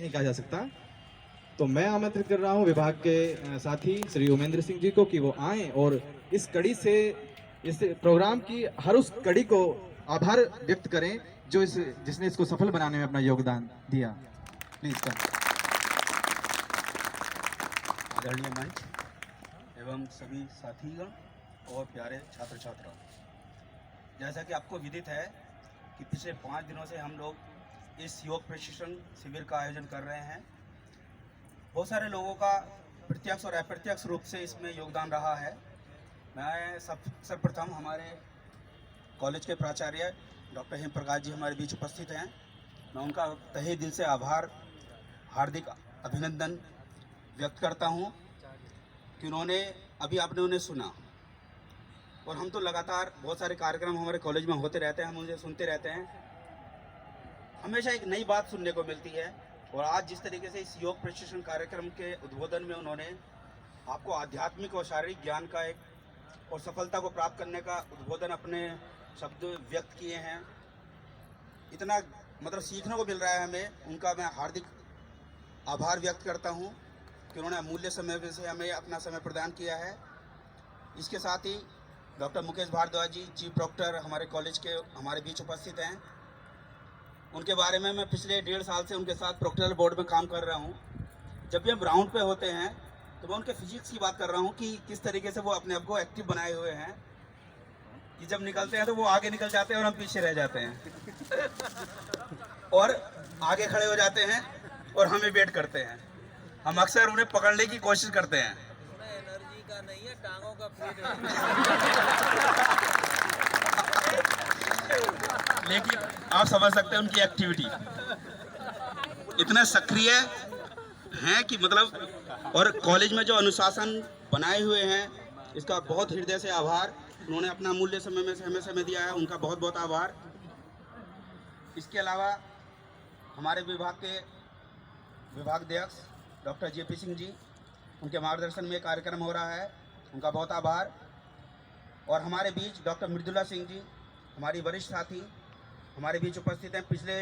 नहीं कहा जा सकता। तो मैं आमंत्रित कर रहा हूं विभाग के साथी श्री उमेंद्र सिंह जी को कि वो आएं और इस कड़ी से, इस प्रोग्राम की हर उस कड़ी को आभार व्यक्त करें जो जिसने इसको सफल बनाने में अपना योगदान दिया। Please come. आदरणीय मंच एवं सभी साथीगण और प्यारे छात्र छात्राओं, जैसा कि आपको विदित है कि पिछले 5 दिनों से हम लोग इस योग प्रशिक्षण शिविर का आयोजन कर रहे हैं। बहुत सारे लोगों का प्रत्यक्ष और अप्रत्यक्ष रूप से इसमें योगदान रहा है। मैं सर्वप्रथम हमारे कॉलेज के प्राचार्य डॉक्टर हेम प्रकाश जी हमारे बीच उपस्थित हैं। मैं उनका तहे दिल से आभार, हार्दिक अभिनंदन व्यक्त करता हूं कि उन्होंने, अभी आपने उन्हें सुना, और हम तो लगातार बहुत सारे कार्यक्रम हमारे कॉलेज में होते रहते हैं, हम उन्हें सुनते रहते हैं। हमेशा एक नई बात सुनने को मिलती है। और आज जिस तरीके से इस योग प्रशिक्षण कार्यक्रम के उद्बोधन में उन्होंने आपको आध्यात्मिक और शारीरिक ज्ञान का एक और सफलता को प्राप्त करने का उद्बोधन अपने शब्द व्यक्त किए हैं, इतना मतलब सीखने को मिल रहा है हमें। उनका मैं हार्दिक आभार व्यक्त करता हूं कि उन्होंने अमूल्य समय से हमें अपना समय प्रदान किया है। इसके साथ ही डॉक्टर मुकेश भारद्वाज जी, चीफ डॉक्टर हमारे कॉलेज के, हमारे बीच उपस्थित हैं। उनके बारे में मैं पिछले 1.5 साल से उनके साथ प्रोक्टोरियल बोर्ड में काम कर रहा हूं। जब भी हम ग्राउंड पे होते हैं तो मैं उनके फिजिक्स की बात कर रहा हूं कि किस तरीके से वो अपने आप को एक्टिव बनाए हुए हैं कि जब निकलते हैं तो वो आगे निकल जाते हैं और हम पीछे रह जाते हैं और आगे खड़े हो जाते हैं और हमें वेट करते हैं। हम अक्सर उन्हें पकड़ने की कोशिश करते हैं। एनर्जी का नहीं है, टांगों का फिट लेकिन आप समझ सकते हैं उनकी एक्टिविटी इतना सक्रिय है कि मतलब, और कॉलेज में जो अनुशासन बनाए हुए हैं इसका बहुत हृदय से आभार। उन्होंने अपना मूल्य समय में से हमें समय दिया है, उनका बहुत बहुत आभार। इसके अलावा हमारे विभाग के विभागाध्यक्ष डॉक्टर जेपी सिंह जी, उनके मार्गदर्शन में कार्यक्रम हो रहा है, उनका बहुत आभार। और हमारे बीच डॉक्टर मृदुला सिंह जी, हमारी वरिष्ठ साथी, हमारे बीच उपस्थित हैं। पिछले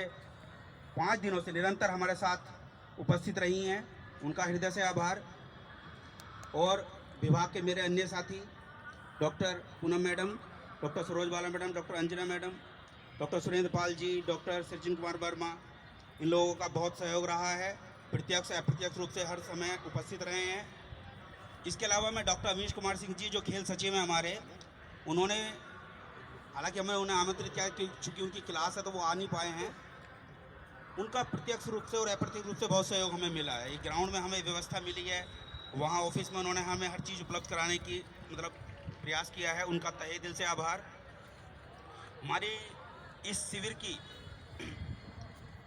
5 दिनों से निरंतर हमारे साथ उपस्थित रही हैं, उनका हृदय से आभार। और विभाग के मेरे अन्य साथी doctor Poonam madam, doctor Saroj Bala madam, doctor Anjana madam, doctor Surendra Pal ji, doctor Sachin Kumar Verma, इन लोगों का बहुत सहयोग रहा है। प्रत्यक्ष अप्रत्यक्ष रूप से हर समय उपस्थित रहे हैं। इसके अलावा मैं डॉक्टर अमीश कुमार सिंह जी, जो खेल सचिव हैं हमारे, उन्होंने, हालांकि हमें उन्हें आमंत्रित किया चूँकि उनकी क्लास है तो वो आ नहीं पाए हैं, उनका प्रत्यक्ष रूप से और अप्रत्यक्ष रूप से बहुत सहयोग हमें मिला है। एक ग्राउंड में हमें व्यवस्था मिली है, वहाँ ऑफिस में उन्होंने हमें हर चीज़ उपलब्ध कराने की मतलब प्रयास किया है, उनका तहे दिल से आभार। हमारी इस शिविर की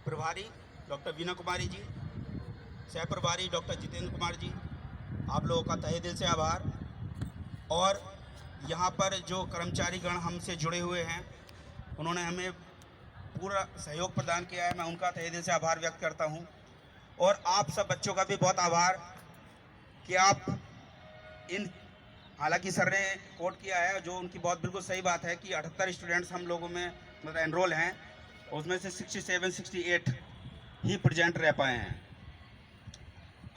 प्रभारी डॉक्टर वीना कुमारी जी, सह प्रभारी डॉक्टर जितेंद्र कुमार जी, आप लोगों का तहे दिल से आभार। और यहाँ पर जो कर्मचारी गण हमसे जुड़े हुए हैं, उन्होंने हमें पूरा सहयोग प्रदान किया है, मैं उनका तहे दिल से आभार व्यक्त करता हूँ। और आप सब बच्चों का भी बहुत आभार कि आप इन, हालांकि सर ने कोट किया है, जो उनकी बहुत बिल्कुल सही बात है कि 78 स्टूडेंट्स हम लोगों में मतलब एनरोल हैं, उसमें से 67-68 ही प्रेजेंट रह पाए हैं।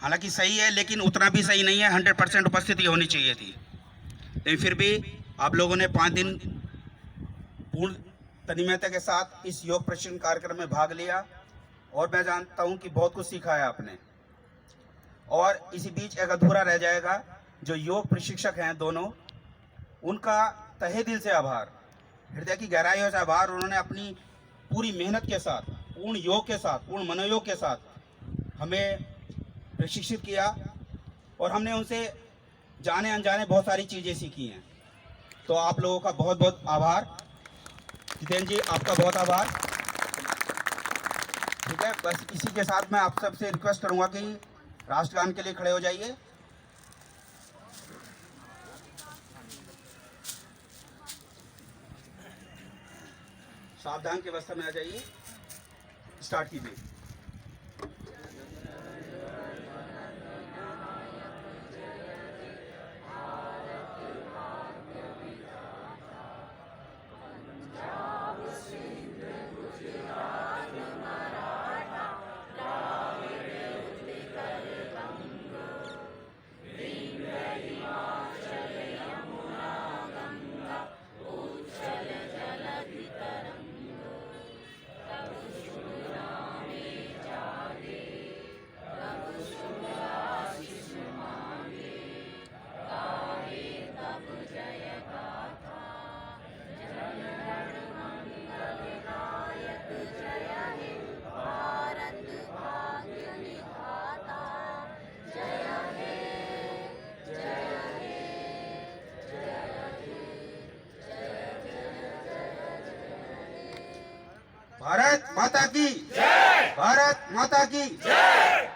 हालांकि सही है, लेकिन उतना भी सही नहीं है, 100% उपस्थिति होनी चाहिए थी। लेकिन फिर भी आप लोगों ने 5 दिन पूर्ण तन्मयता के साथ इस योग प्रशिक्षण कार्यक्रम में भाग लिया और मैं जानता हूं कि बहुत कुछ सीखा है आपने। और इसी बीच एक अधूरा रह जाएगा, जो योग प्रशिक्षक हैं दोनों, उनका तहे दिल से आभार, हृदय की गहराइयों से आभार। उन्होंने अपनी पूरी मेहनत के साथ, पूर्ण योग के साथ, पूर्ण मनोयोग के साथ हमें प्रशिक्षित किया और हमने उनसे जाने अनजाने बहुत सारी चीज़ें सीखी हैं। तो आप लोगों का बहुत बहुत आभार। जितेंद्र जी, आपका बहुत आभार। ठीक है, बस इसी के साथ मैं आप सबसे रिक्वेस्ट करूंगा कि राष्ट्रगान के लिए खड़े हो जाइए। सावधान की अवस्था में आ जाइए, स्टार्ट कीजिए। की जय। भारत माता की जय।